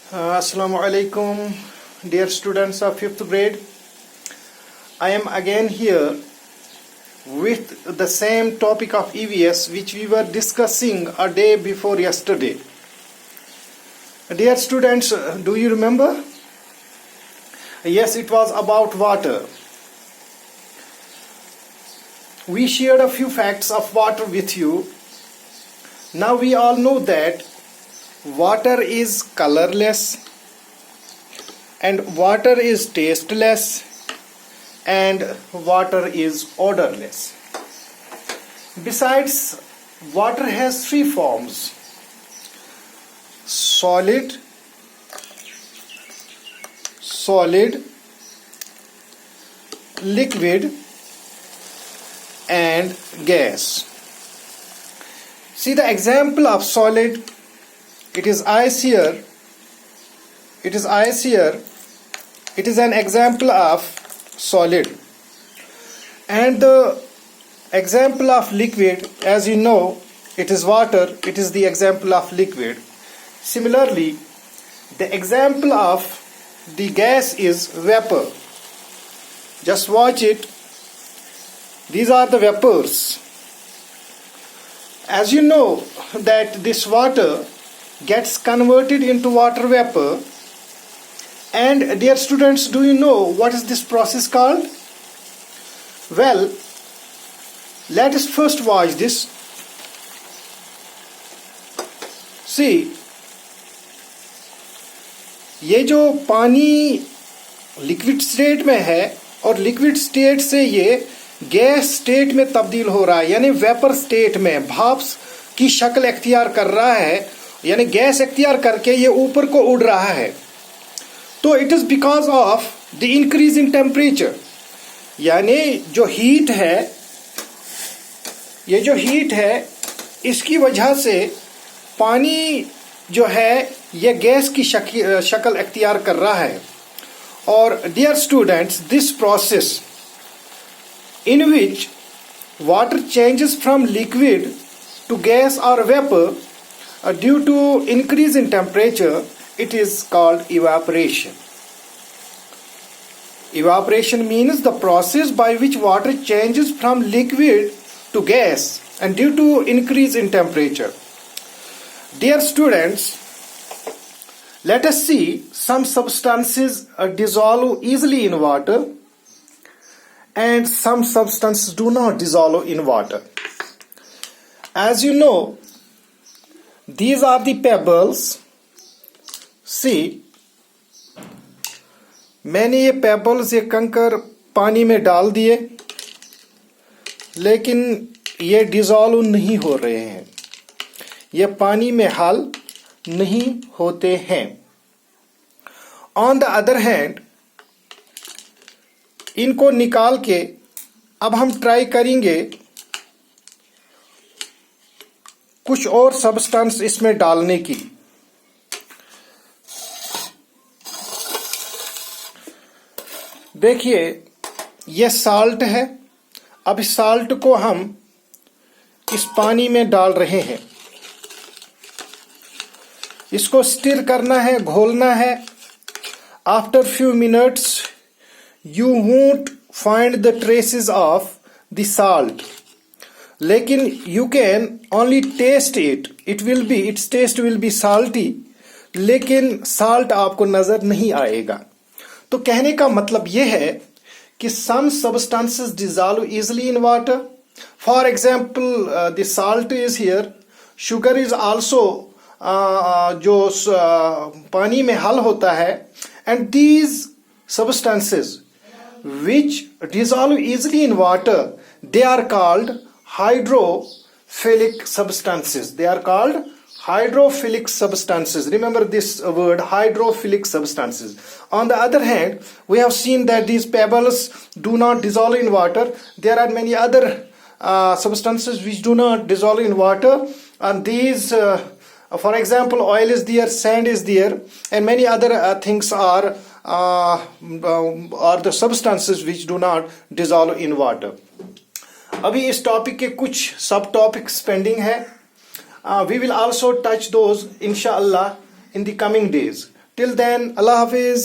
Assalamu alaikum, dear students of 5th grade. I am again here with the same topic of EVS which we were discussing a day before yesterday. Dear students, do you remember? Yes, it was about water. We shared a few facts of water with you. Now we all know that water is colorless and water is tasteless and water is odorless. Besides, water has three forms: solid, liquid and gas. See the example of solid. It is ice here. It is an example of solid. And the example of liquid, as you know, it is water. It is the example of liquid. Similarly, the example of the gas is vapor. Just watch it. These are the vapors. As you know that this water gets converted into water vapor. And dear students, do you know what is this process called? Well, let us first watch this. See, ये जो पानी liquid state में है और liquid state से ये gas state में तब्दील हो रहा है, यानी वेपर स्टेट में भाप की शक्ल इख्तियार कर रहा है, यानी गैस इख्तियार करके ये ऊपर को उड़ रहा है. तो it is because of the increase in temperature, यानी जो हीट है, ये जो हीट है इसकी वजह से पानी जो है ये गैस की शक्ल इख्तियार कर रहा है. और dear students, this process in which water changes from liquid to gas or vapor due to increase in temperature, it is called evaporation. Evaporation means the process by which water changes from liquid to gas and due to increase in temperature. Dear students, let us see some substances dissolve easily in water and some substances do not dissolve in water. As you know, these are the pebbles. See, मैंने ये pebbles, ये कंकर पानी में डाल दिए, लेकिन ये dissolve नहीं हो रहे हैं, ये पानी में हल नहीं होते हैं. On the other hand, इनको निकाल के अब हम ट्राई करेंगे कुछ और सब्सटेंस इसमें डालने की. देखिए, ये साल्ट है. अब इस साल्ट को हम इस पानी में डाल रहे हैं. इसको स्टिर करना है, घोलना है. After few minutes you won't find the traces of the salt, लेकिन you can only taste it. Its taste will be salty, लेकिन salt आपको नजर नहीं आएगा. तो कहने का मतलब यह है कि some substances dissolve easily in water. For example, the salt is here. Sugar is also जो पानी में हल होता है. And these substances which dissolve easily in water, they are called hydrophilic substances. Remember this word, hydrophilic substances. On the other hand, we have seen that these pebbles do not dissolve in water. There are many other substances which do not dissolve in water, and these for example, oil is there, sand is there, and many other things are the substances which do not dissolve in water. अभी इस topic के कुछ सब topics pending है. We will also touch those inshallah in the coming days. Till then अल्लाह हाफिज।